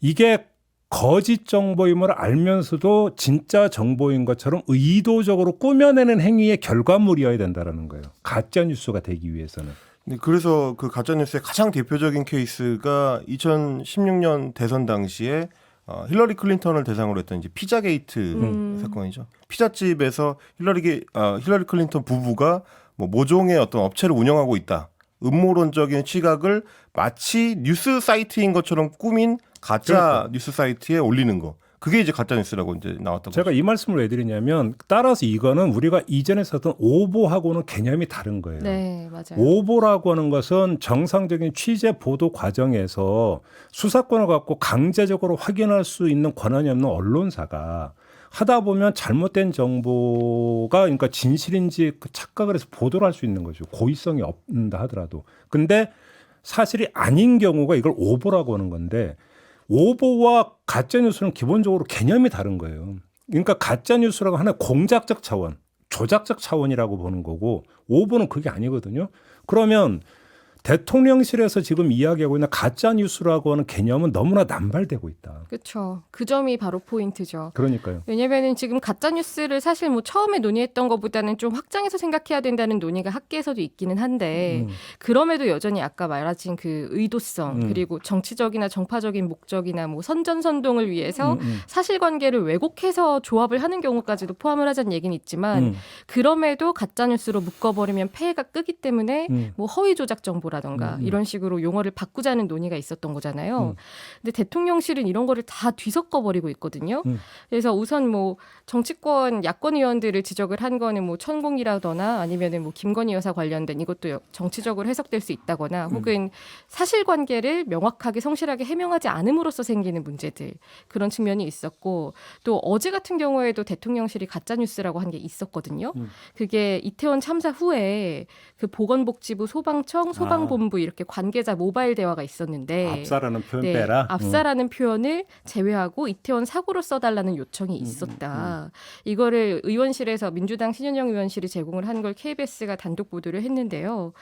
이게 거짓 정보임을 알면서도 진짜 정보인 것처럼 의도적으로 꾸며내는 행위의 결과물이어야 된다라는 거예요. 가짜 뉴스가 되기 위해서는. 네, 그래서 그 가짜뉴스의 가장 대표적인 케이스가 2016년 대선 당시에 힐러리 클린턴을 대상으로 했던 이제 피자게이트 사건이죠. 피자집에서 힐러리 클린턴 부부가 뭐 모종의 어떤 업체를 운영하고 있다. 음모론적인 시각을 마치 뉴스 사이트인 것처럼 꾸민 가짜 그러니까. 뉴스 사이트에 올리는 거. 그게 이제 가짜 뉴스라고 이제 나왔다고. 제가 이 말씀을 왜 드리냐면 따라서 이거는 우리가 이전에 썼던 오보하고는 개념이 다른 거예요. 네, 맞아요. 오보라고 하는 것은 정상적인 취재 보도 과정에서 수사권을 갖고 강제적으로 확인할 수 있는 권한이 없는 언론사가 하다 보면 잘못된 정보가 그러니까 진실인지 착각을 해서 보도를 할 수 있는 거죠. 고의성이 없다 하더라도. 근데 사실이 아닌 경우가 이걸 오보라고 하는 건데 오보와 가짜 뉴스는 기본적으로 개념이 다른 거예요. 그러니까 가짜 뉴스라고 하는 공작적 차원, 조작적 차원이라고 보는 거고 오보는 그게 아니거든요. 그러면 대통령실에서 지금 이야기하고 있는 가짜 뉴스라고 하는 개념은 너무나 남발되고 있다. 그렇죠. 그 점이 바로 포인트죠. 그러니까요. 왜냐면은 지금 가짜 뉴스를 사실 뭐 처음에 논의했던 것보다는 좀 확장해서 생각해야 된다는 논의가 학계에서도 있기는 한데 그럼에도 여전히 아까 말하신 그 의도성 그리고 정치적이나 정파적인 목적이나 뭐 선전선동을 위해서 사실관계를 왜곡해서 조합을 하는 경우까지도 포함을 하자는 얘기는 있지만 그럼에도 가짜 뉴스로 묶어버리면 폐해가 끄기 때문에 뭐 허위 조작 정보라던가 이런 식으로 용어를 바꾸자는 논의가 있었던 거잖아요. 근데 대통령실은 이런 거를 다 뒤섞어 버리고 있거든요. 그래서 우선 뭐 정치권 야권 의원들을 지적을 한 거는 뭐 천공이라거나 아니면은 뭐 김건희 여사 관련된 이것도 정치적으로 해석될 수 있다거나 혹은 사실관계를 명확하게 성실하게 해명하지 않음으로써 생기는 문제들 그런 측면이 있었고 또 어제 같은 경우에도 대통령실이 가짜 뉴스라고 한 게 있었거든요. 그게 이태원 참사 후에 그 보건복지부 소방청 소방본부 이렇게 관계자 모바일 대화가 있었는데 압사라는 표현 네, 빼라. 압사라는 표현을 제외하고 이태원 사고로 써달라는 요청이 있었다. 이거를 의원실에서 민주당 신현영 의원실이 제공을 한 걸 KBS가 단독 보도를 했는데요.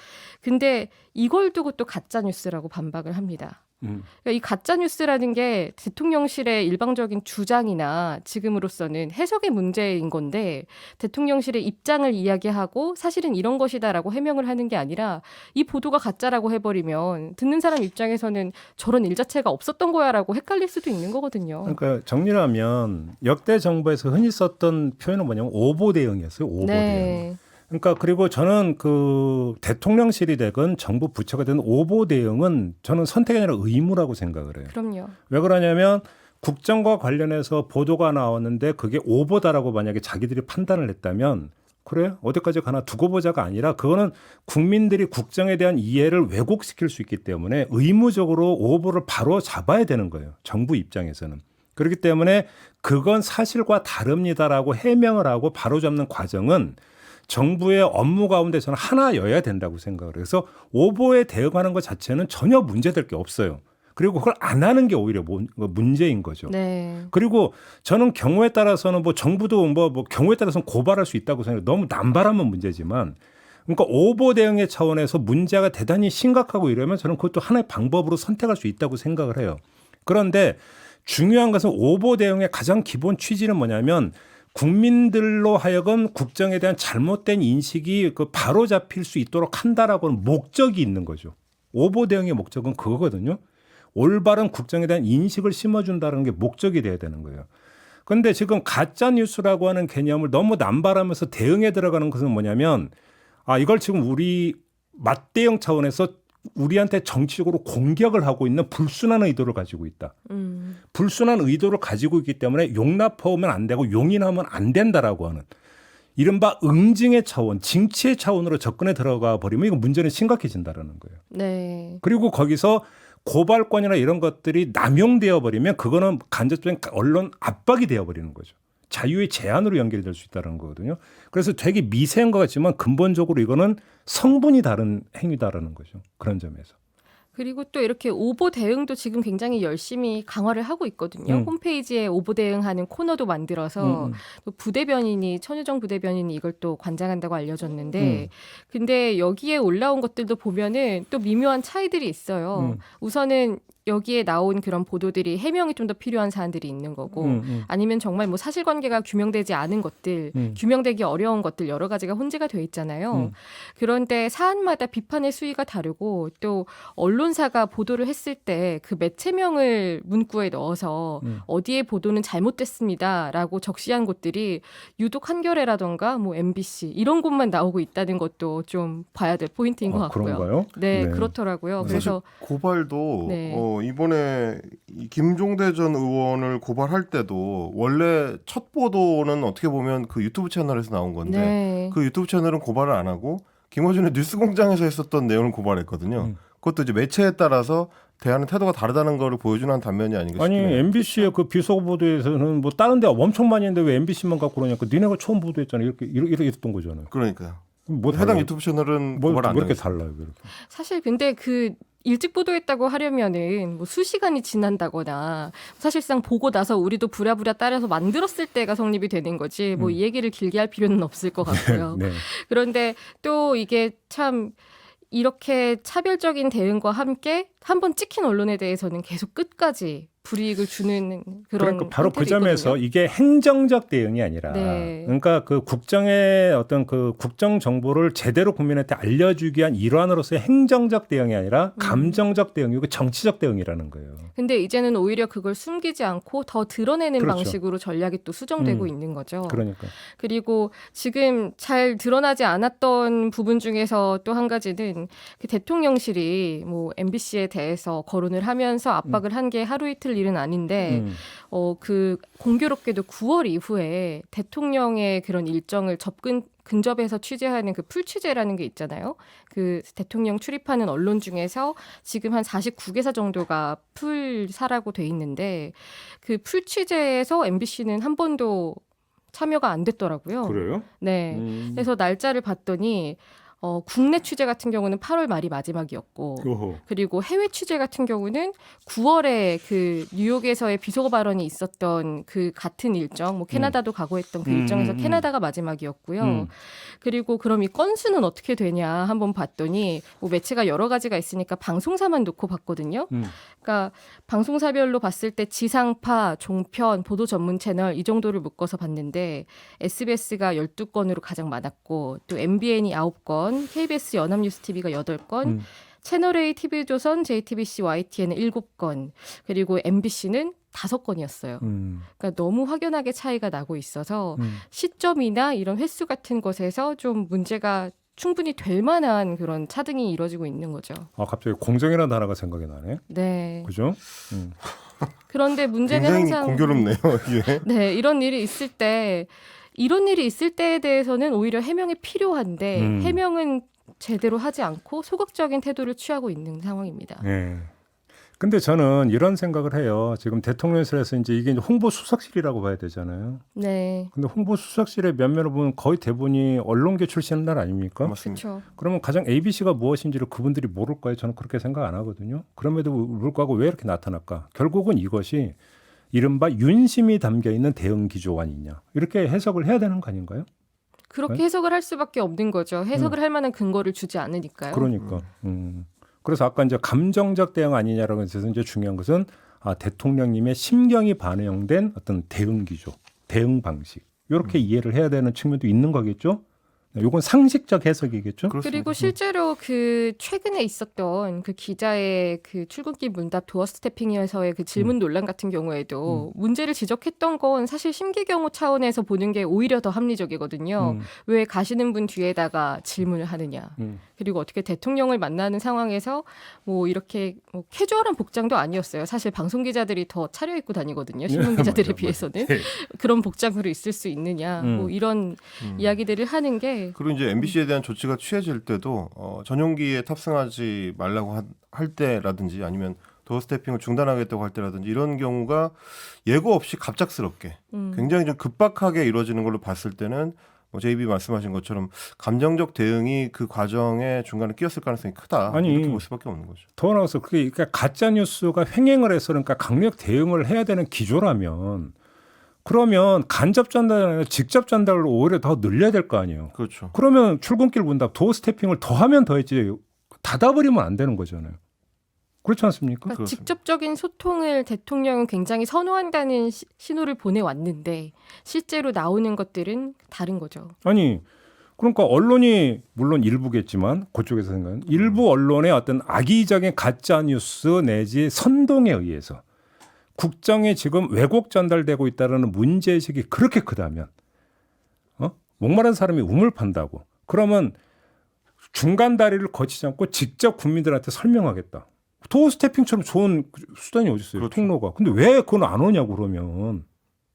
근데 이걸 두고 또 가짜 뉴스라고 반박을 합니다. 그러니까 이 가짜 뉴스라는 게 대통령실의 일방적인 주장이나 지금으로서는 해석의 문제인 건데 대통령실의 입장을 이야기하고 사실은 이런 것이다라고 해명을 하는 게 아니라 이 보도가 가짜라고 해버리면 듣는 사람 입장에서는 저런 일 자체가 없었던 거야라고 헷갈릴 수도 있는 거거든요. 그러니까 정리를 하면 역대 정부에서 흔히 썼던 표현은 뭐냐면 오보 대응이었어요. 오보 대응. 네. 그러니까 그리고 저는 그 대통령실이 되건 정부 부처가 되는 오보 대응은 저는 선택이 아니라 의무라고 생각을 해요. 그럼요. 왜 그러냐면 국정과 관련해서 보도가 나왔는데 그게 오보다라고 만약에 자기들이 판단을 했다면 그래 어디까지 가나 두고 보자가 아니라 그거는 국민들이 국정에 대한 이해를 왜곡시킬 수 있기 때문에 의무적으로 오보를 바로 잡아야 되는 거예요. 정부 입장에서는. 그렇기 때문에 그건 사실과 다릅니다라고 해명을 하고 바로 잡는 과정은 정부의 업무 가운데서는 하나여야 된다고 생각을 해요. 그래서 오보에 대응하는 것 자체는 전혀 문제될 게 없어요. 그리고 그걸 안 하는 게 오히려 문제인 거죠. 네. 그리고 저는 경우에 따라서는 뭐 정부도 뭐 경우에 따라서는 고발할 수 있다고 생각해요. 너무 남발하면 문제지만 그러니까 오보 대응의 차원에서 문제가 대단히 심각하고 이러면 저는 그것도 하나의 방법으로 선택할 수 있다고 생각을 해요. 그런데 중요한 것은 오보 대응의 가장 기본 취지는 뭐냐면 국민들로 하여금 국정에 대한 잘못된 인식이 그 바로 잡힐 수 있도록 한다라고는 목적이 있는 거죠. 오보 대응의 목적은 그거거든요. 올바른 국정에 대한 인식을 심어준다는 게 목적이 돼야 되는 거예요. 그런데 지금 가짜 뉴스라고 하는 개념을 너무 남발하면서 대응에 들어가는 것은 뭐냐면 이걸 지금 우리 맞대응 차원에서 우리한테 정치적으로 공격을 하고 있는 불순한 의도를 가지고 있다. 불순한 의도를 가지고 있기 때문에 용납하면 안 되고 용인하면 안 된다라고 하는 이른바 응징의 차원, 징치의 차원으로 접근해 들어가 버리면 이거 문제는 심각해진다라는 거예요. 네. 그리고 거기서 고발권이나 이런 것들이 남용되어 버리면 그거는 간접적인 언론 압박이 되어 버리는 거죠. 자유의 제한으로 연결될 수 있다는 거거든요. 그래서 되게 미세한 것 같지만 근본적으로 이거는 성분이 다른 행위다라는 거죠. 그런 점에서. 그리고 또 이렇게 오보 대응도 지금 굉장히 열심히 강화를 하고 있거든요. 홈페이지에 오보 대응하는 코너도 만들어서 또 부대변인이 천유정 부대변인이 이걸 또 관장한다고 알려졌는데 근데 여기에 올라온 것들도 보면은 또 미묘한 차이들이 있어요. 우선은 여기에 나온 그런 보도들이 해명이 좀 더 필요한 사안들이 있는 거고 아니면 정말 뭐 사실관계가 규명되지 않은 것들 규명되기 어려운 것들 여러 가지가 혼재가 돼 있잖아요. 그런데 사안마다 비판의 수위가 다르고 또 언론사가 보도를 했을 때 그 매체명을 문구에 넣어서 어디에 보도는 잘못됐습니다라고 적시한 곳들이 유독 한겨레라던가 뭐 MBC 이런 곳만 나오고 있다는 것도 좀 봐야 될 포인트인 것 같고요. 그런가요? 네, 네. 그렇더라고요. 그래서 고발도 네. 이번에 이 김종대 전 의원을 고발할 때도 원래 첫 보도는 어떻게 보면 그 유튜브 채널에서 나온 건데 네. 그 유튜브 채널은 고발을 안 하고 김어준의 뉴스공장에서 했었던 내용을 고발했거든요. 그것도 이제 매체에 따라서 대하는 태도가 다르다는 걸 보여주는 단면이 아닌가 아니 싶네요. MBC의 그 비속 보도에서는 뭐 다른 데 엄청 많이 했는데 왜 MBC만 갖고 그러냐니까 니네가 처음 보도했잖아 이렇게 이랬던 거잖아요. 그러니까요. 뭐 해당 달라요? 유튜브 채널은 뭐 고발 안 이렇게 당했어요. 달라요? 이렇게. 사실 근데 그 일찍 보도했다고 하려면은 뭐 수시간이 지난다거나 사실상 보고 나서 우리도 부랴부랴 따라서 만들었을 때가 성립이 되는 거지 뭐 이 얘기를 길게 할 필요는 없을 것 같고요. 네. 그런데 또 이게 참 이렇게 차별적인 대응과 함께 한번 찍힌 언론에 대해서는 계속 끝까지 불이익을 주는 그런 그러니까 바로 그 형태도 점에서 있거든요. 이게 행정적 대응이 아니라 네. 그러니까 그 국정의 어떤 그 국정 정보를 제대로 국민한테 알려주기 위한 일환으로서의 행정적 대응이 아니라 감정적 대응이고 정치적 대응이라는 거예요. 근데 이제는 오히려 그걸 숨기지 않고 더 드러내는 그렇죠. 방식으로 전략이 또 수정되고 있는 거죠. 그러니까 그리고 지금 잘 드러나지 않았던 부분 중에서 또 한 가지는 그 대통령실이 뭐 MBC에 대해서 거론을 하면서 압박을 한 게 하루 이틀 일은 아닌데 그 공교롭게도 9월 이후에 대통령의 그런 일정을 근접해서 취재하는 그 풀취재라는 게 있잖아요. 그 대통령 출입하는 언론 중에서 지금 한 49개사 정도가 풀사라고 돼 있는데 그 풀취재에서 MBC는 한 번도 참여가 안 됐더라고요. 그래요? 네. 그래서 날짜를 봤더니 국내 취재 같은 경우는 8월 말이 마지막이었고 오호. 그리고 해외 취재 같은 경우는 9월에 그 뉴욕에서의 비속어 발언이 있었던 그 같은 일정, 뭐 캐나다도 가고 했던 그 일정에서 캐나다가 마지막이었고요. 그리고 그럼 이 건수는 어떻게 되냐 한번 봤더니 뭐 매체가 여러 가지가 있으니까 방송사만 놓고 봤거든요. 그러니까 방송사별로 봤을 때 지상파, 종편, 보도 전문 채널 이 정도를 묶어서 봤는데 SBS가 12건으로 가장 많았고 또 MBN이 9건, KBS 연합뉴스 TV가 8건, 채널A, TV조선, JTBC, YTN은 7건, 그리고 MBC는 5건이었어요. 그러니까 너무 확연하게 차이가 나고 있어서 시점이나 이런 횟수 같은 것에서 좀 문제가 충분히 될 만한 그런 차등이 이루어지고 있는 거죠. 아, 갑자기 공정이라는 단어가 생각이 나네. 네. 그죠? 그런데 문제는 굉장히 항상 공교롭네요. 이게. 네, 이런 일이 있을 때에 대해서는 오히려 해명이 필요한데 해명은 제대로 하지 않고 소극적인 태도를 취하고 있는 상황입니다. 네. 근데 저는 이런 생각을 해요. 지금 대통령실에서 이제 이게 홍보 수석실이라고 봐야 되잖아요. 네. 근데 홍보 수석실의 면면을 보면 거의 대부분이 언론계 출신은 날 아닙니까? 맞습니다. 그렇죠. 그러면 가장 ABC가 무엇인지를 그분들이 모를까요? 저는 그렇게 생각 안 하거든요. 그럼에도 불구하고 왜 이렇게 나타날까? 결국은 이것이 이른바 윤심이 담겨 있는 대응 기조가 아니냐. 이렇게 해석을 해야 되는 거 아닌가요? 그렇게 네? 해석을 할 수밖에 없는 거죠. 해석을 할 만한 근거를 주지 않으니까요. 그러니까. 그래서 아까 이제 감정적 대응 아니냐라고 해서 이제 중요한 것은 대통령님의 심경이 반영된 어떤 대응 기조, 대응 방식. 이렇게 이해를 해야 되는 측면도 있는 거겠죠. 이건 상식적 해석이겠죠. 그렇습니다. 그리고 실제로 그 최근에 있었던 그 기자의 그 출근길 문답 도어 스태핑에서의 그 질문 논란 같은 경우에도 문제를 지적했던 건 사실 심기경호 차원에서 보는 게 오히려 더 합리적이거든요. 왜 가시는 분 뒤에다가 질문을 하느냐. 그리고 어떻게 대통령을 만나는 상황에서 뭐 이렇게 뭐 캐주얼한 복장도 아니었어요. 사실 방송 기자들이 더 차려입고 다니거든요. 신문 기자들에 맞아, 비해서는. 네. 그런 복장으로 있을 수 있느냐. 뭐 이런 이야기들을 하는 게 그리고 이제 MBC에 대한 조치가 취해질 때도 전용기에 탑승하지 말라고 할 때라든지 아니면 도어 스태핑을 중단하겠다고 할 때라든지 이런 경우가 예고 없이 갑작스럽게 굉장히 좀 급박하게 이루어지는 걸로 봤을 때는 JB 말씀하신 것처럼 감정적 대응이 그 과정에 중간에 끼었을 가능성이 크다. 아니, 이렇게 볼 수밖에 없는 거죠. 더 나아가서 그게 그러니까 가짜 뉴스가 횡행을 해서 그러니까 강력 대응을 해야 되는 기조라면 그러면 간접 전달 아니라 직접 전달을 오히려 더 늘려야 될 거 아니에요. 그렇죠. 그러면 출근길 문답 도어 스태핑을 더 하면 더 했지 닫아버리면 안 되는 거잖아요. 그렇지 않습니까? 그러니까 그렇습니다. 직접적인 소통을 대통령은 굉장히 선호한다는 신호를 보내왔는데 실제로 나오는 것들은 다른 거죠. 아니 그러니까 언론이 물론 일부겠지만 그쪽에서 생각하는 일부 언론의 어떤 악의적인 가짜 뉴스 내지 선동에 의해서 국정에 지금 왜곡 전달되고 있다는 문제의식이 그렇게 크다면 목마른 사람이 우물 판다고 그러면 중간 다리를 거치지 않고 직접 국민들한테 설명하겠다. 도어 스태핑처럼 좋은 수단이 어디 있어요? 그렇죠. 통로가. 근데 왜 그건 안 오냐고 그러면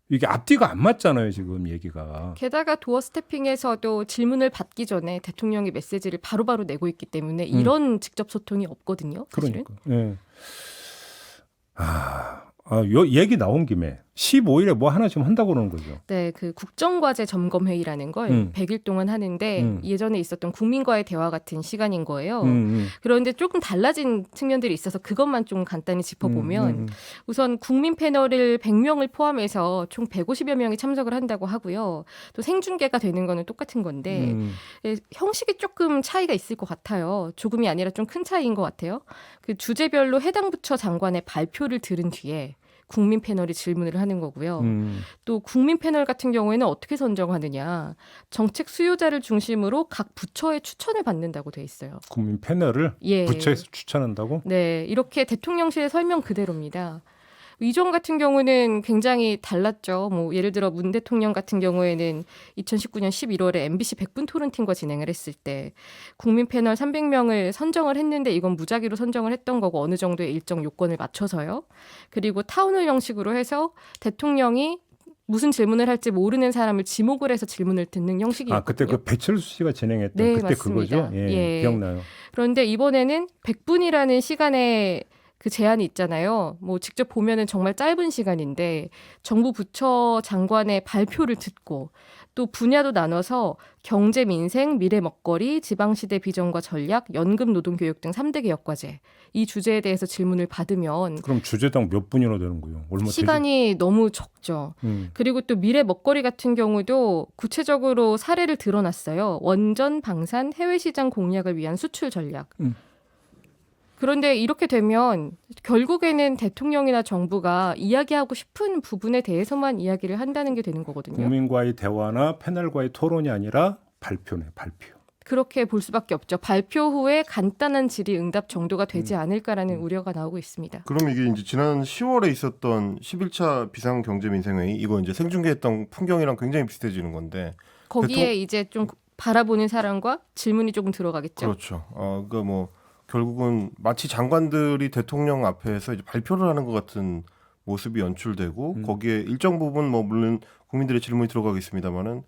이게 앞뒤가 안 맞잖아요 지금 얘기가. 게다가 도어 스태핑에서도 질문을 받기 전에 대통령이 메시지를 바로바로 내고 있기 때문에 이런 직접 소통이 없거든요. 사실은. 그러니까. 예. 요 얘기 나온 김에 15일에 뭐 하나 좀 한다고 그러는 거죠. 네, 그 국정과제 점검회의라는 걸 100일 동안 하는데 예전에 있었던 국민과의 대화 같은 시간인 거예요. 그런데 조금 달라진 측면들이 있어서 그것만 좀 간단히 짚어보면 우선 국민 패널을 100명을 포함해서 총 150여 명이 참석을 한다고 하고요. 또 생중계가 되는 거는 똑같은 건데 형식이 조금 차이가 있을 것 같아요. 조금이 아니라 좀 큰 차이인 것 같아요. 그 주제별로 해당 부처 장관의 발표를 들은 뒤에 국민 패널이 질문을 하는 거고요. 또 국민 패널 같은 경우에는 어떻게 선정하느냐. 정책 수요자를 중심으로 각 부처의 추천을 받는다고 돼 있어요. 국민 패널을 예. 부처에서 추천한다고? 네, 이렇게 대통령실의 설명 그대로입니다. 이전 같은 경우는 굉장히 달랐죠. 뭐 예를 들어 문 대통령 같은 경우에는 2019년 11월에 MBC 100분 토론팀과 진행을 했을 때 국민 패널 300명을 선정을 했는데 이건 무작위로 선정을 했던 거고 어느 정도의 일정 요건을 맞춰서요. 그리고 타운홀 형식으로 해서 대통령이 무슨 질문을 할지 모르는 사람을 지목을 해서 질문을 듣는 형식이었거든요. 그때 그 배철수 씨가 진행했던 네, 그때 맞습니다. 그거죠? 예, 예. 기억나요. 그런데 이번에는 100분이라는 시간에 그 제한이 있잖아요. 뭐 직접 보면은 정말 짧은 시간인데 정부 부처 장관의 발표를 듣고 또 분야도 나눠서 경제 민생, 미래 먹거리, 지방시대 비전과 전략, 연금 노동 교육 등 3대 개혁과제 이 주제에 대해서 질문을 받으면 그럼 주제당 몇 분이나 되는 거예요? 얼마 시간이 너무 적죠. 그리고 또 미래 먹거리 같은 경우도 구체적으로 사례를 드러났어요. 원전, 방산, 해외 시장 공략을 위한 수출 전략. 그런데 이렇게 되면 결국에는 대통령이나 정부가 이야기하고 싶은 부분에 대해서만 이야기를 한다는 게 되는 거거든요. 국민과의 대화나 패널과의 토론이 아니라 발표네, 발표. 그렇게 볼 수밖에 없죠. 발표 후에 간단한 질의응답 정도가 되지 않을까라는 우려가 나오고 있습니다. 그럼 이게 이제 지난 10월에 있었던 11차 비상경제민생회의 이거 이제 생중계했던 풍경이랑 굉장히 비슷해지는 건데 거기에 이제 좀 바라보는 사람과 질문이 조금 들어가겠죠. 그렇죠. 그러니까 뭐 결국은 마치 장관들이 대통령 앞에서 이제 발표를 하는 것 같은 모습이 연출되고 거기에 일정 부분 뭐 물론 국민들의 질문이 들어가겠습니다만은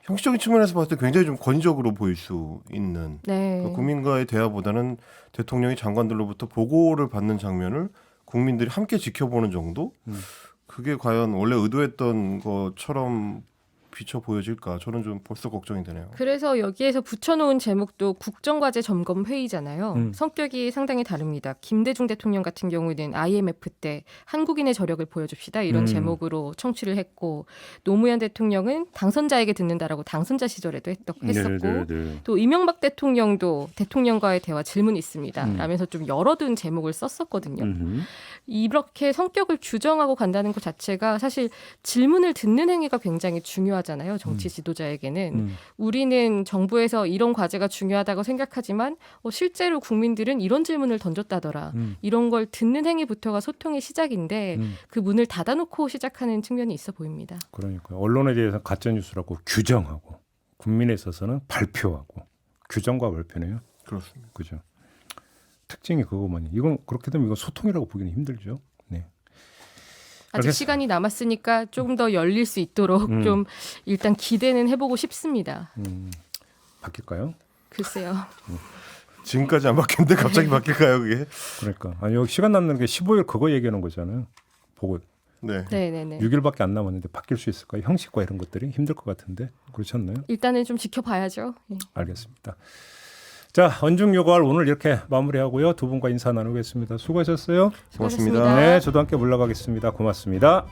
형식적인 측면에서 봤을 때 굉장히 좀 권위적으로 보일 수 있는 네. 그러니까 국민과의 대화보다는 대통령이 장관들로부터 보고를 받는 장면을 국민들이 함께 지켜보는 정도? 그게 과연 원래 의도했던 것처럼 비춰 보여질까? 저는 좀 벌써 걱정이 되네요. 그래서 여기에서 붙여놓은 제목도 국정과제 점검 회의잖아요. 성격이 상당히 다릅니다. 김대중 대통령 같은 경우는 IMF 때 한국인의 저력을 보여줍시다 이런 제목으로 청취를 했고 노무현 대통령은 당선자에게 듣는다라고 당선자 시절에도 했었고 네. 또 이명박 대통령도 대통령과의 대화 질문 있습니다 라면서 좀 열어둔 제목을 썼었거든요. 이렇게 성격을 규정하고 간다는 것 자체가 사실 질문을 듣는 행위가 굉장히 중요하잖아요. 정치 지도자에게는. 우리는 정부에서 이런 과제가 중요하다고 생각하지만 실제로 국민들은 이런 질문을 던졌다더라. 이런 걸 듣는 행위부터가 소통의 시작인데 그 문을 닫아놓고 시작하는 측면이 있어 보입니다. 그러니까 언론에 대해서 가짜뉴스라고 규정하고 국민에 있어서는 발표하고 규정과 발표네요. 그렇습니다. 그죠. 특징이 그거만요. 이건 그렇게 되면 이건 소통이라고 보기는 힘들죠. 네. 아직 시간이 남았으니까 조금 더 열릴 수 있도록 좀 일단 기대는 해보고 싶습니다. 바뀔까요? 글쎄요. 지금까지 안 바뀌었는데 갑자기 바뀔까요, 그게? 그러니까 아니 여기 시간 남는 게 15일 그거 얘기하는 거잖아요. 보고 네. 네네네. 6일밖에 안 남았는데 바뀔 수 있을까요? 형식과 이런 것들이 힘들 것 같은데 그렇지 않나요? 일단은 좀 지켜봐야죠. 예. 알겠습니다. 자, 언중요걸 오늘 이렇게 마무리하고요. 두 분과 인사 나누겠습니다. 수고하셨어요. 고맙습니다. 네, 저도 함께 물러가겠습니다. 고맙습니다.